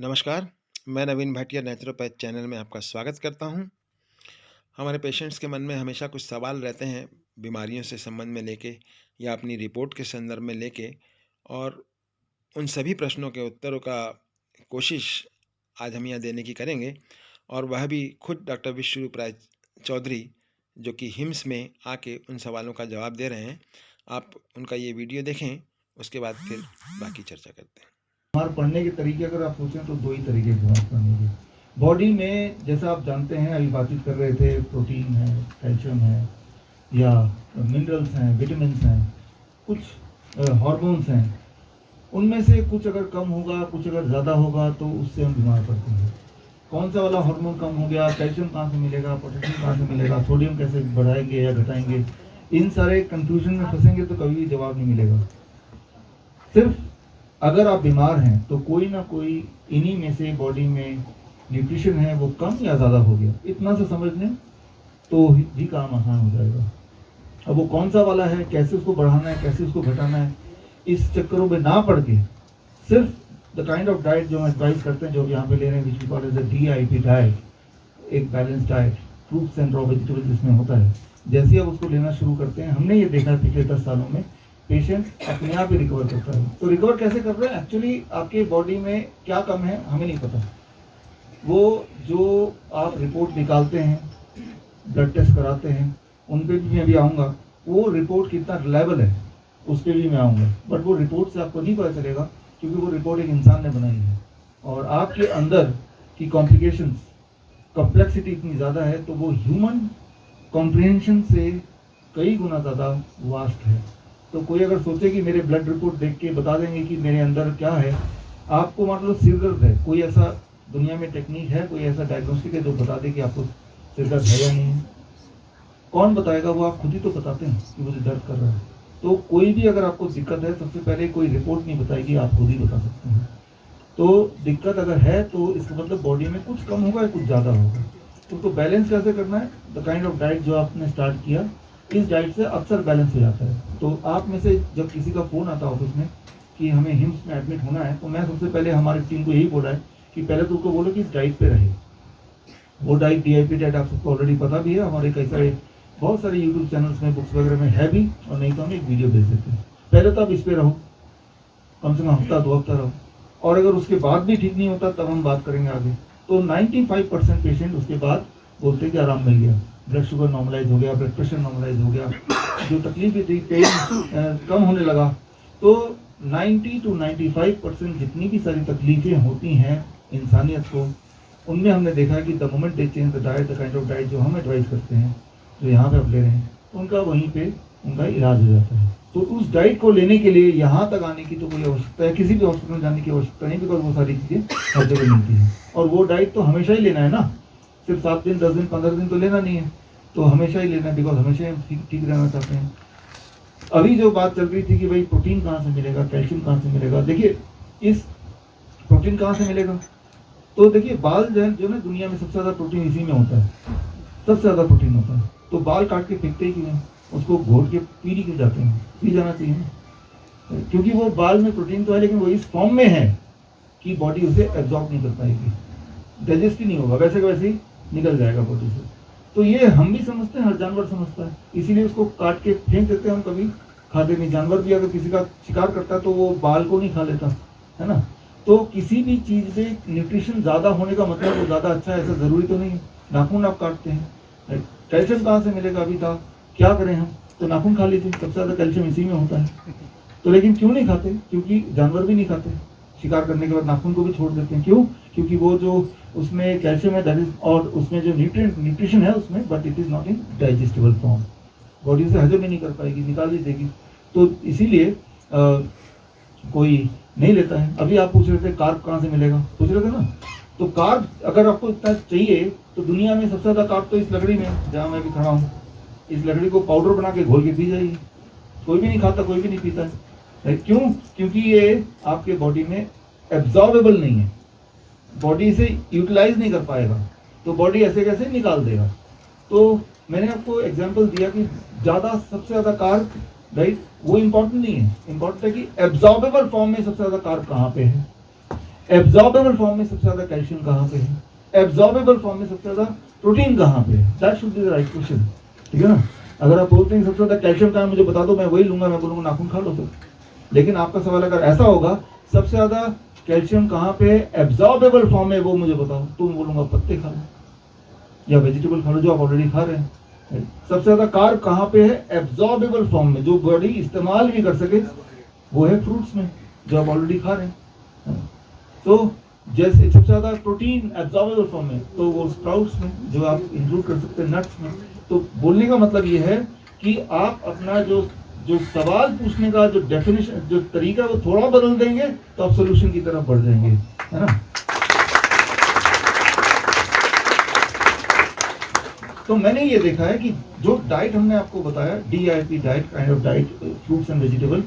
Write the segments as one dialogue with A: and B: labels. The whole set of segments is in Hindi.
A: नमस्कार, मैं नवीन भाटिया नेचुरोपैथ चैनल में आपका स्वागत करता हूं। हमारे पेशेंट्स के मन में हमेशा कुछ सवाल रहते हैं बीमारियों से संबंध में लेके या अपनी रिपोर्ट के संदर्भ में लेके, और उन सभी प्रश्नों के उत्तरों का कोशिश आज हम यहाँ देने की करेंगे। और वह भी खुद डॉक्टर विश्वरूप राय चौधरी, जो कि हिम्स में आके उन सवालों का जवाब दे रहे हैं। आप उनका ये वीडियो देखें, उसके बाद फिर बाकी चर्चा करते हैं।
B: हमारे पढ़ने के तरीके अगर आप सोचें तो दो ही तरीके से बात करने के। बॉडी में जैसा आप जानते हैं, अभी बातचीत कर रहे थे, प्रोटीन है, कैल्शियम है, या मिनरल्स हैं, विटामिन हैं, कुछ हार्मोन्स हैं। उनमें से कुछ अगर कम होगा, कुछ अगर ज़्यादा होगा तो उससे हम बीमार पड़ते हैं। कौन सा वाला हार्मोन कम हो गया, कैल्शियम कहाँ से मिलेगा, पोटेशियम कहाँ से मिलेगा, सोडियम कैसे बढ़ाएंगे या घटाएंगे, इन सारे कंफ्यूजन में फंसेंगे तो कभी भी जवाब नहीं मिलेगा। सिर्फ अगर आप बीमार हैं तो कोई ना कोई इन्हीं में से बॉडी में न्यूट्रिशन है वो कम या ज़्यादा हो गया, इतना से समझ लें तो भी काम आसान हो जाएगा। अब वो कौन सा वाला है, कैसे उसको बढ़ाना है, कैसे उसको घटाना है, इस चक्करों में ना पड़ के सिर्फ द काइंड ऑफ डाइट जो हम एडवाइस करते हैं, जो यहाँ पे ले रहे हैं, which we call as a DIP diet, एक balance diet, fruits and raw vegetables जिसमें होता है, जैसे आप उसको लेना शुरू करते हैं, हमने ये देखा है पिछले 10 सालों में पेशेंट अपने आप ही रिकवर करता है। तो रिकवर कैसे कर रहे हैं, एक्चुअली आपके बॉडी में क्या कम है हमें नहीं पता। वो जो आप रिपोर्ट निकालते हैं, ब्लड टेस्ट कराते हैं, उन पे भी मैं अभी आऊँगा, वो रिपोर्ट कितना रिलायबल है उस पर भी मैं आऊँगा। बट वो रिपोर्ट से आपको नहीं पता चलेगा, क्योंकि वो रिपोर्ट एक इंसान ने बनाई है और आपके अंदर की कॉम्प्लिकेशंस, कॉम्प्लेक्सिटी इतनी ज़्यादा है, तो वो ह्यूमन कॉम्प्रिहेंशन से कई गुना ज़्यादा वास्ट है। तो कोई अगर सोचे कि मेरे ब्लड रिपोर्ट देख के बता देंगे कि मेरे अंदर क्या है, आपको मान लो सिर दर्द है, कोई ऐसा दुनिया में टेक्निक है, कोई ऐसा डायग्नोस्टिक है जो बता दे कि आपको सिर दर्द है या नहीं है? कौन बताएगा? वो आप खुद ही तो बताते हैं कि मुझे दर्द कर रहा है। तो कोई भी अगर आपको दिक्कत है, सबसे पहले कोई रिपोर्ट नहीं बताएगी, आप खुद ही बता सकते हैं। तो दिक्कत अगर है तो इसका मतलब बॉडी में कुछ कम होगा या कुछ ज़्यादा होगा। तो उसको बैलेंस कैसे करना है? द काइंड ऑफ डाइट जो आपने स्टार्ट किया, इस डाइट से अक्सर बैलेंस हो जाता है। तो आप में से जब किसी का फ़ोन आता है ऑफिस में कि हमें हिम्स में एडमिट होना है, तो मैं सबसे पहले हमारी टीम को यही बोला है कि पहले तो उसको बोलो कि इस डाइट पे रहे। वो डाइट DIP डाइट आप सबको ऑलरेडी पता भी है, हमारे कई सारे बहुत सारे यूट्यूब चैनल्स में, बुक्स वगैरह में है भी, और नहीं तो हम एक वीडियो भेज देते हैं। पहले तो आप इस पर रहो, कम से कम हफ्ता 2 हफ्ता रहो, और अगर उसके बाद भी ठीक नहीं होता तब हम बात करेंगे आगे। तो 95% पेशेंट उसके बाद बोलते हैं कि आराम मिल गया, ब्लड शुगर नॉर्मलाइज हो गया, ब्लड प्रेशर नॉर्मलाइज हो गया, जो तकलीफ थी, पेन कम होने लगा। तो 90 to 95% जितनी भी सारी तकलीफें होती हैं इंसानियत को, उनमें हमने देखा है कि the moment they change the diet, the kind of diet जो हम एडवाइस करते हैं, जो यहाँ पे आप ले रहे हैं, उनका वहीं पे उनका इलाज हो जाता है। तो उस डाइट को लेने के लिए यहाँ तक आने की तो कोई आवश्यकता है, किसी भी हॉस्पिटल में जाने की आवश्यकता नहीं, बिकॉज वो सारी चीज़ें हर जगह मिलती हैं। और वो डाइट तो हमेशा ही लेना है ना, सिर्फ 7 दिन 10 दिन 15 दिन तो लेना नहीं है, तो हमेशा ही लेना है, बिकॉज हमेशा ही ठीक रहना चाहते हैं। अभी जो बात चल रही थी कि भाई प्रोटीन कहाँ से मिलेगा, कैल्शियम कहाँ से मिलेगा, देखिए इस प्रोटीन कहाँ से मिलेगा, तो देखिए बाल जो ना दुनिया में सबसे ज़्यादा प्रोटीन इसी में होता है, सबसे ज़्यादा प्रोटीन होता है। तो बाल काट के फेंकते ही क्यों हैं, उसको घोट के पी क्यों जाते हैं? पी जाना चाहिए ना, क्योंकि वो बाल में प्रोटीन तो है, लेकिन वो इस फॉर्म में है कि बॉडी उसे एब्जॉर्ब नहीं कर पाएगी, डाइजेस्ट ही नहीं होगा, वैसे का वैसे ही निकल जाएगा बॉडी से। तो ये हम भी समझते हैं, हर जानवर समझता है, इसीलिए उसको काट के फेंक देते हैं, हम कभी खाते नहीं। जानवर भी अगर किसी का शिकार करता है तो वो बाल को नहीं खा लेता है ना। तो किसी भी चीज़ में न्यूट्रिशन ज़्यादा होने का मतलब वो ज़्यादा अच्छा है, ऐसा ज़रूरी तो नहीं है। नाखून आप काटते हैं, कैल्शियम कहाँ से मिलेगा? अभी था, क्या करें हम, तो नाखून खा लीजिए, सबसे ज़्यादा कैल्शियम इसी में होता है। तो लेकिन क्यों नहीं खाते? क्योंकि जानवर भी नहीं खाते, शिकार करने के बाद नाखून को भी छोड़ देते हैं। क्यों? क्योंकि वो जो उसमें कैल्शियम है दैट इज, और उसमें जो न्यूट्रिशन है उसमें, but it is not in digestible form, body से हजम ही नहीं कर पाएगी, निकाल ही देगी। तो इसीलिए कोई नहीं लेता है। अभी आप पूछ रहे थे कार्ब कहाँ से मिलेगा, पूछ रहे थे ना। तो कार्ब अगर आपको इतना चाहिए तो दुनिया में सबसे ज़्यादा कार्ब तो इस लकड़ी में, जहाँ मैं भी खड़ा हूँ, इस लकड़ी को पाउडर बना के घोल के पी जाइए। कोई भी नहीं खाता, कोई भी नहीं पीता है। क्यों? क्योंकि ये आपके बॉडी में एब्जॉर्बेबल नहीं है, बॉडी इसे यूटिलाइज नहीं कर पाएगा, तो बॉडी ऐसे कैसे निकाल देगा। तो मैंने आपको एग्जांपल दिया कि ज़्यादा, सबसे ज़्यादा कार्ब, राइट, वो इम्पोर्टेंट नहीं है, इम्पोर्टेंट है कि एब्जॉर्बेबल फॉर्म में सबसे ज़्यादा कार्ब कहाँ पे है। एब्जॉर्बेबल फॉर्म में सबसे ज्यादा कैल्शियम कहाँ पे है, एब्जॉर्बेबल फॉर्म में सबसे ज्यादा प्रोटीन कहाँ पे है, that should be the right question, ठीक है ना। अगर आप बोलते हैं सबसे ज्यादा कैल्शियम कहाँ है मुझे बता दो, मैं वही लूंगा, मैं बोलूंगा नाखून खा लो तो। लेकिन आपका सवाल अगर ऐसा होगा सबसे ज्यादा कैल्शियम कहाँ पे एब्जॉर्बेबल फॉर्म में वो मुझे बताओ, तो मैं बोलूंगा पत्ते खा लो या वेजिटेबल खा लो जो आप ऑलरेडी खा रहे हैं। सबसे ज्यादा कार्ब कहाँ पे है एब्जॉर्बेबल फॉर्म में, जो बॉडी इस्तेमाल भी कर सके, वो है फ्रूट्स में जो आप ऑलरेडी खा रहे हैं। तो जैसे सबसे ज्यादा प्रोटीन एब्जॉर्बेबल फॉर्म में, तो वो स्प्राउट्स में जो आप इंक्लूड कर सकते हैं, नट्स में। तो बोलने का मतलब ये है कि आप अपना जो जो सवाल पूछने का जो डेफिनेशन जो तरीका वो थोड़ा बदल देंगे तो आप सोल्यूशन की तरफ बढ़ जाएंगे, है ना। तो मैंने ये देखा है कि जो डाइट हमने आपको बताया, DIP diet, kind of diet, fruits and vegetable,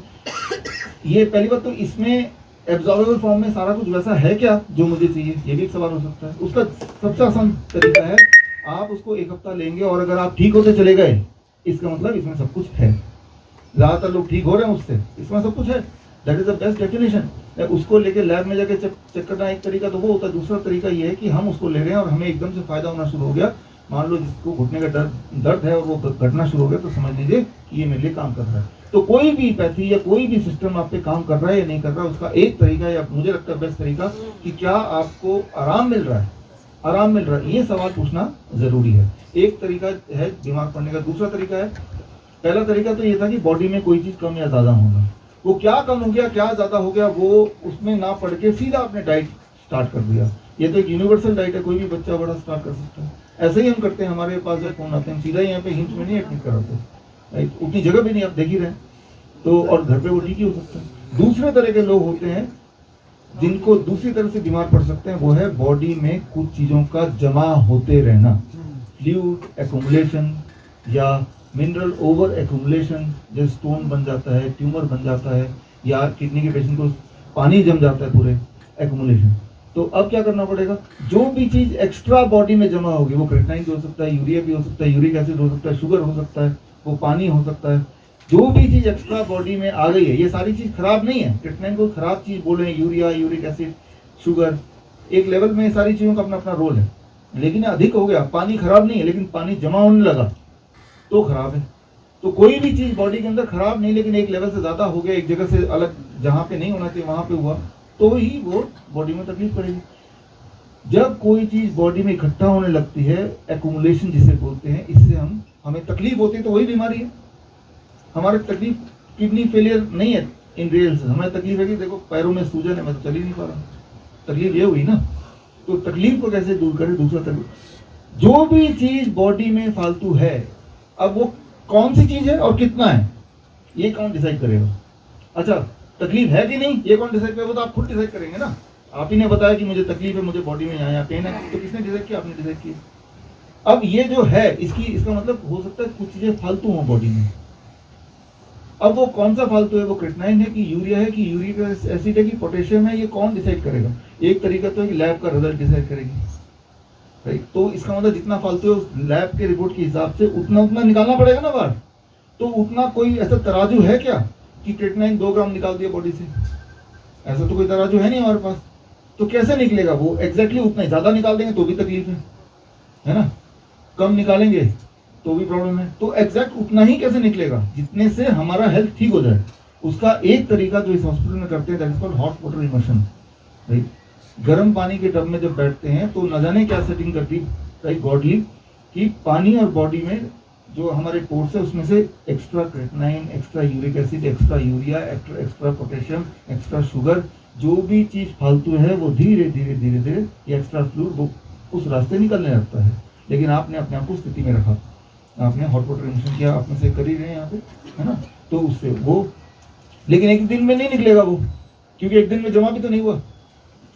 B: ये पहली बात तो इसमें एब्जॉर्बेबल फॉर्म में सारा कुछ वैसा है क्या जो मुझे चाहिए, ये भी एक सवाल हो सकता है। उसका सबसे आसान तरीका है आप उसको एक हफ्ता लेंगे और अगर आप ठीक होते चले गए, इसका मतलब इसमें सब कुछ है। ज्यादातर लोग ठीक हो रहे हैं उससे, इसमें सब कुछ है, that is the best definition. उसको लेके लैब में जाके चेक करना एक तरीका तो वो होता है, दूसरा तरीका ये है कि हम उसको ले रहे हैं और हमें एकदम से फायदा होना शुरू हो गया। मान लो जिसको घुटने का दर्द है और वो घटना शुरू हो गया, तो समझ लीजिए कि ये मेरे लिए काम कर रहा है। तो कोई भी पैथी या कोई भी सिस्टम आप पे काम कर रहा है या नहीं कर रहा है, उसका एक तरीका या मुझे लगता है बेस्ट तरीका कि क्या आपको आराम मिल रहा है, आराम मिल रहा है, ये सवाल पूछना जरूरी है। एक तरीका है बीमार पड़ने का। दूसरा तरीका है, पहला तरीका तो ये था कि बॉडी में कोई चीज कम या ज्यादा होगा, वो क्या कम हो गया क्या ज्यादा हो गया वो उसमें ना पढ़ के सीधा आपने डाइट स्टार्ट कर दिया। ये तो एक यूनिवर्सल डाइट है, कोई भी बच्चा बड़ा स्टार्ट कर सकता है। ऐसे ही हम करते हैं, हमारे पास जब फोन आते हैं हम सीधा यहाँ पे हिंट में नहीं एडमिट कराते, राइट, उतनी जगह भी नहीं, आप देख ही रहे हैं। तो और घर पे वो ठीक ही हो सकता है। दूसरे तरह के लोग होते हैं जिनको दूसरी तरह से बीमार पड़ सकते हैं, वो है बॉडी में कुछ चीजों का जमा होते रहना, फ्लूइड एक्युमुलेशन या मिनरल ओवर एक्युमुलेशन, जैसे स्टोन बन जाता है, ट्यूमर बन जाता है, या किडनी के पेशेंट को पानी जम जाता है पूरे, एक्युमुलेशन। तो अब क्या करना पड़ेगा, जो भी चीज एक्स्ट्रा बॉडी में जमा होगी, वो क्रेटिनाइन भी हो सकता है, यूरिया भी हो सकता है, यूरिक एसिड हो सकता है, शुगर हो सकता है, वो पानी हो सकता है, जो भी चीज एक्स्ट्रा बॉडी में आ गई है, ये सारी चीज खराब नहीं है। क्रेटिनाइन को खराब चीज बोले, यूरिया, यूरिक एसिड, शुगर, एक लेवल में सारी चीजों का अपना अपना रोल है। लेकिन अधिक हो गया, पानी खराब नहीं है लेकिन पानी जमा होने लगा तो खराब है। तो कोई भी चीज बॉडी के अंदर खराब नहीं, लेकिन एक लेवल से ज्यादा हो गया, एक जगह से अलग जहां पे नहीं होना चाहिए वहां पे हुआ, तो ही वो बॉडी में तकलीफ पड़ेगी। जब कोई चीज बॉडी में इकट्ठा होने लगती है, एक्युमुलेशन जिसे बोलते हैं, इससे हमें तकलीफ होती है, तो वही बीमारी है। हमारे तकलीफ किडनी फेलियर नहीं है इन रियल से, हमें तकलीफ है कि देखो पैरों में सूजन है, मैं तो चल ही नहीं पा रहा, तकलीफ ये हुई ना। तो तकलीफ को कैसे दूर करें, दूसरा तकलीफ, जो भी चीज बॉडी में फालतू है, अब वो कौन सी चीज है और कितना है, ये कौन डिसाइड करेगा। अच्छा, तकलीफ है कि नहीं ये कौन डिसाइड करेगा, तो आप खुद डिसाइड करेंगे ना। आप ही ने बताया कि मुझे तकलीफ है, मुझे बॉडी में यहाँ पेन है, तो किसने डिसाइड किया, आपने डिसाइड किया। अब ये जो है इसका मतलब हो सकता है कुछ चीजें फालतू हो बॉडी में। अब वो कौन सा फालतू है, वो क्रेटिनाइन है कि यूरिया है कि यूरिक एसिड है कि पोटेशियम है, ये कौन डिसाइड करेगा। एक तरीका तो है कि लैब का रिजल्ट डिसाइड करेगी, राइट। तो इसका मतलब जितना फालतू है उस लैब के रिपोर्ट के हिसाब से उतना निकालना पड़ेगा ना बाहर। तो उतना कोई ऐसा तराजू है क्या कि क्रेटिनाइन 2 ग्राम निकाल दिया बॉडी से, ऐसा तो कोई तराजू है नहीं हमारे पास। तो कैसे निकलेगा वो, एग्जैक्टली उतना ही। ज्यादा निकाल देंगे तो भी तकलीफ है ना, कम निकालेंगे तो भी प्रॉब्लम है। तो एग्जैक्ट उतना ही कैसे निकलेगा जितने से हमारा हेल्थ ठीक हो जाए। उसका एक तरीका जो इस हॉस्पिटल में करते हैं, that is called hot water immersion, right. गर्म पानी के टब में जब बैठते हैं तो न जाने क्या सेटिंग करती है गॉडली कि पानी और बॉडी में जो हमारे पोर्स है उसमें से extra creatinine, extra uric acid, extra urea, extra potassium, extra sugar, जो भी चीज फालतू है वो धीरे धीरे धीरे धीरे ये एक्स्ट्रा फ्लूइड वो उस रास्ते निकलने लगता है। लेकिन आपने अपने आप को स्थिति में रखा, आपने हॉट वाटर इमर्शन किया, आप में से कर ही रहे हैं यहाँ पे, है ना। तो उससे वो, लेकिन एक दिन में नहीं निकलेगा वो, क्योंकि एक दिन में जमा भी तो नहीं हुआ,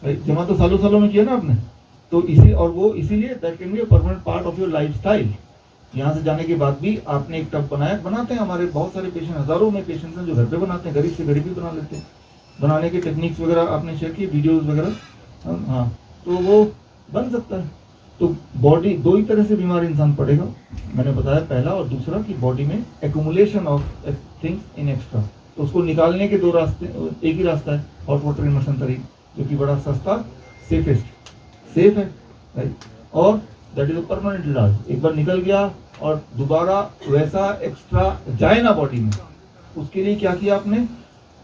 B: जमा तो सालों सालों में किया ना आपने। तो इसीलिए that can be a permanent part of your lifestyle. यहाँ से जाने के बाद भी आपने एक टब बनाते हैं। हमारे बहुत सारे पेशेंट, हजारों में पेशेंट हैं जो घर पे बनाते हैं, गरीब से गरीब भी बना लेते हैं। बनाने के टेक्निक्स वगैरह आपने शेयर किए, वीडियोस वगैरह, हाँ, तो वो बन सकता है। तो बॉडी 2 ही तरह से बीमार इंसान पड़ेगा, मैंने बताया, पहला और दूसरा कि बॉडी में accumulation of things in extra, तो उसको निकालने के 2 रास्ते, एक ही रास्ता है हॉट वाटर इमर्शन तरीका, जो कि बड़ा सस्ता, सेफ है, राइट। और दैट इज अ परमानेंट इलाज। एक बार निकल गया और दोबारा वैसा एक्स्ट्रा जाए ना बॉडी में, उसके लिए क्या किया आपने,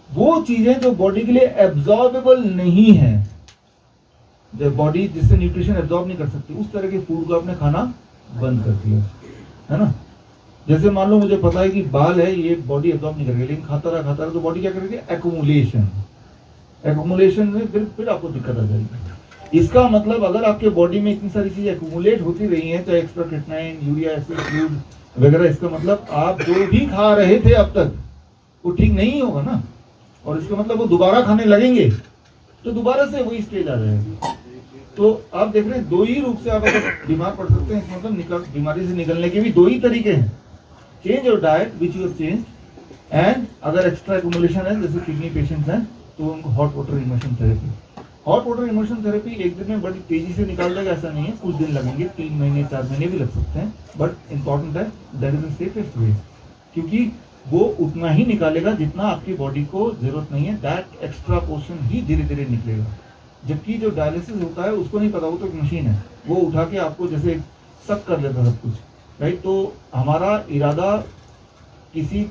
B: वो चीजें जो बॉडी के लिए एब्जॉर्बेबल नहीं है, जो बॉडी जिससे न्यूट्रिशन एब्जॉर्ब नहीं कर सकती, उस तरह के फूड को आपने खाना बंद कर दिया, है ना। जैसे मान लो मुझे पता है कि बाल है, ये बॉडी एब्जॉर्ब नहीं करेगी, लेकिन खाता रहा तो बॉडी क्या करेगी, एक्यूमुलेशन में फिर आपको दिक्कत आ जाएगी। इसका मतलब अगर आपके बॉडी में इतनी सारी चीजें एक्यूमुलेट होती रही हैं, चाहे extra creatinine, urea acid, fluid वगैरह, इसका मतलब आप जो भी खा रहे थे अब तक वो ठीक नहीं होगा ना, और इसका मतलब वो दोबारा खाने लगेंगे तो दोबारा से वही स्टेज आ जाएगा। तो आप देख रहे हैं दो ही रूप से आप अगर बीमार पड़ सकते हैं, मतलब बीमारी से निकलने के भी दो ही तरीके हैं, change your diet which you have change, and अगर एक्स्ट्रा एक्यूमुलेशन है, जैसे किडनी पेशेंट्स हैं, तो उनको hot water immersion therapy. Hot water immersion therapy एक दिन में बड़ी तेजी से निकाल देगा ऐसा नहीं है, कुछ दिन लगेंगे, 3 महीने 4 महीने भी लग सकते हैं, बट इंपॉर्टेंट है that is the safest way, क्योंकि वो उतना ही निकालेगा जितना आपकी बॉडी को जरूरत नहीं है, दैट एक्स्ट्रा पोर्शन ही धीरे धीरे निकलेगा। जबकि जो डायलिसिस होता है उसको नहीं पता, वो तो एक मशीन है, वो उठा के आपको जैसे सक कर लेता सब कुछ, राइट। तो हमारा इरादा किसी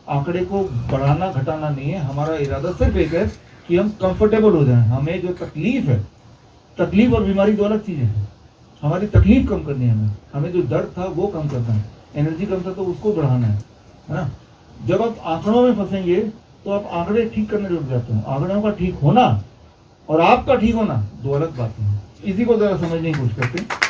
B: आंकड़े को बढ़ाना घटाना नहीं है, हमारा इरादा सिर्फ एक है कि हम कंफर्टेबल हो जाएं। हमें जो तकलीफ है, तकलीफ और बीमारी दो अलग चीजें हैं, हमारी तकलीफ कम करनी है, हमें जो दर्द था वो कम करना है, एनर्जी कम था तो उसको बढ़ाना है ना। जब आप आंकड़ों में फंसेंगे तो आप आंकड़े ठीक करने लग जाते हैं। आंकड़ों का ठीक होना और आपका ठीक होना दो अलग बातें हैं, इसी को जरा समझने की कोशिश करते हैं।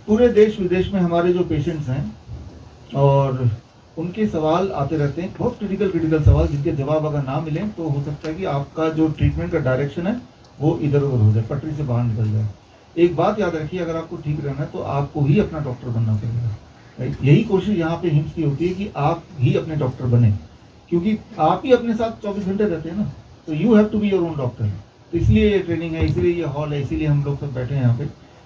B: पूरे देश विदेश में हमारे जो पेशेंट्स हैं और उनके सवाल आते रहते हैं, बहुत क्रिटिकल सवाल, जिनके जवाब अगर ना मिले तो हो सकता है कि आपका जो ट्रीटमेंट का डायरेक्शन है वो इधर उधर हो जाए, पटरी से बाहर निकल जाए। एक बात याद रखिए, अगर आपको ठीक रहना है तो आपको ही अपना डॉक्टर बनना पड़ेगा, राइट। यही कोशिश यहाँ पे हिम्स की होती है कि आप ही अपने डॉक्टर बने, क्योंकि आप ही अपने साथ 24 घंटे रहते हैं ना, तो you have to be your own doctor. तो इसलिए ये ट्रेनिंग है, इसलिए ये हॉल है, इसीलिए हम लोग सब बैठे हैं यहाँ पे।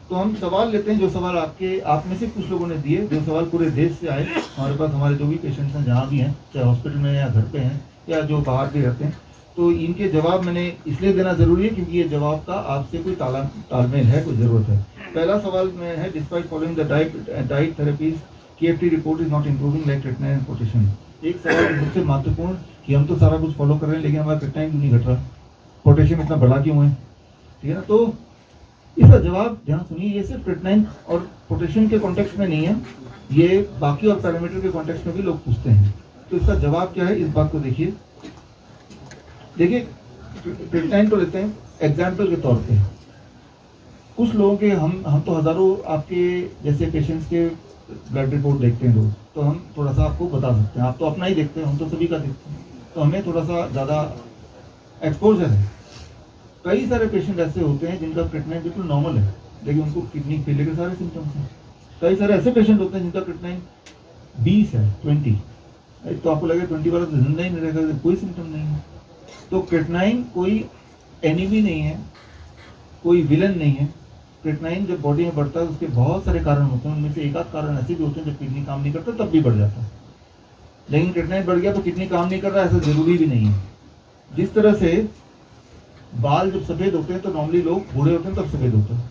B: तो हम सवाल लेते हैं, जो सवाल आप में से कुछ लोगों ने दिए, जो सवाल पूरे देश से आए हमारे पास, हमारे जो भी पेशेंट्स हैं जहाँ भी हैं, चाहे हॉस्पिटल में या घर पे हैं या जो बाहर भी रहते हैं, तो इनके जवाब मैंने इसलिए देना जरूरी है क्योंकि ये जवाब का आपसे कोई तालमेल है, कोई जरूरत है। पहला सवाल में है, despite following the diet therapies, KFT report is not improving like creatinine and potassium. एक सवाल सबसे महत्वपूर्ण कि हम तो सारा कुछ फॉलो कर रहे हैं, लेकिन हमारा क्रिएटिनिन क्यों नहीं घट रहा, पोटेशियम इतना बढ़ा क्यों है, ठीक है ना। तो इसका जवाब ध्यान सुनिए, ये सिर्फ क्रिएटिनिन और पोटेशियम के कॉन्टेक्स्ट में नहीं है, ये बाकी और पैरामीटर के कॉन्टेक्स्ट में भी लोग पूछते हैं। तो इसका जवाब क्या है, इस बात को देखिए। क्रिएटिनिन को लेते हैं एग्जाम्पल के तौर पे। कुछ लोगों के हम तो हजारों आपके जैसे पेशेंट्स के ब्लड रिपोर्ट देखते हैं रोज, तो हम थोड़ा सा आपको बता सकते हैं। आप तो अपना ही देखते हैं, हम तो सभी का देखते हैं, तो हमें थोड़ा सा ज़्यादा एक्सपोजर है। कई सारे पेशेंट ऐसे होते हैं जिनका क्रिएटिनिन बिल्कुल नॉर्मल है, लेकिन उनको किडनी फेलियर के सारे सिम्टम्स हैं। कई सारे ऐसे पेशेंट होते हैं जिनका क्रिएटिनिन 20 है, 20, तो आपको लगे 20 वाला तो जिंदा ही नहीं रहेगा, कोई सिम्टम नहीं है। तो क्रिएटिनिन कोई एनिमी नहीं है, कोई विलन नहीं है। क्रिएटिनिन जब बॉडी में बढ़ता है उसके बहुत सारे कारण होते हैं, उनमें से एक आध कारण ऐसे भी होते हैं जब किडनी काम नहीं करता तब भी बढ़ जाता है। लेकिन क्रिएटिनिन बढ़ गया तो किडनी काम नहीं कर रहा, ऐसा जरूरी भी नहीं है। जिस तरह से बाल जब सफेद होते हैं तो नॉर्मली लोग बूढ़े होते हैं तब सफेद होते हैं,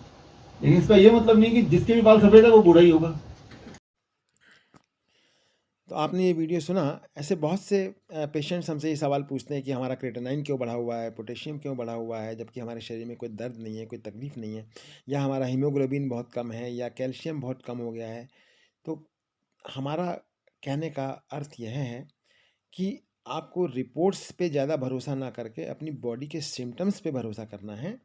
B: लेकिन इसका यह मतलब नहीं कि जिसके भी बाल सफेद है वो बूढ़ा ही होगा।
A: तो आपने ये वीडियो सुना, ऐसे बहुत से पेशेंट्स हमसे ये सवाल पूछते हैं कि हमारा क्रिएटिनिन क्यों बढ़ा हुआ है, पोटेशियम क्यों बढ़ा हुआ है, जबकि हमारे शरीर में कोई दर्द नहीं है, कोई तकलीफ़ नहीं है, या हमारा हीमोग्लोबिन बहुत कम है, या कैल्शियम बहुत कम हो गया है। तो हमारा कहने का अर्थ यह है कि आपको रिपोर्ट्स पे ज़्यादा भरोसा ना करके अपनी बॉडी के सिम्टम्स पे भरोसा करना है,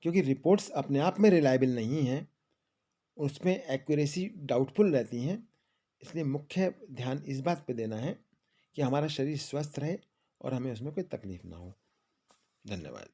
A: क्योंकि रिपोर्ट्स अपने आप में रिलायबल नहीं हैं, उसमें एक्यूरेसी डाउटफुल रहती हैं। इसलिए मुख्य ध्यान इस बात पे देना है कि हमारा शरीर स्वस्थ रहे और हमें उसमें कोई तकलीफ ना हो। धन्यवाद।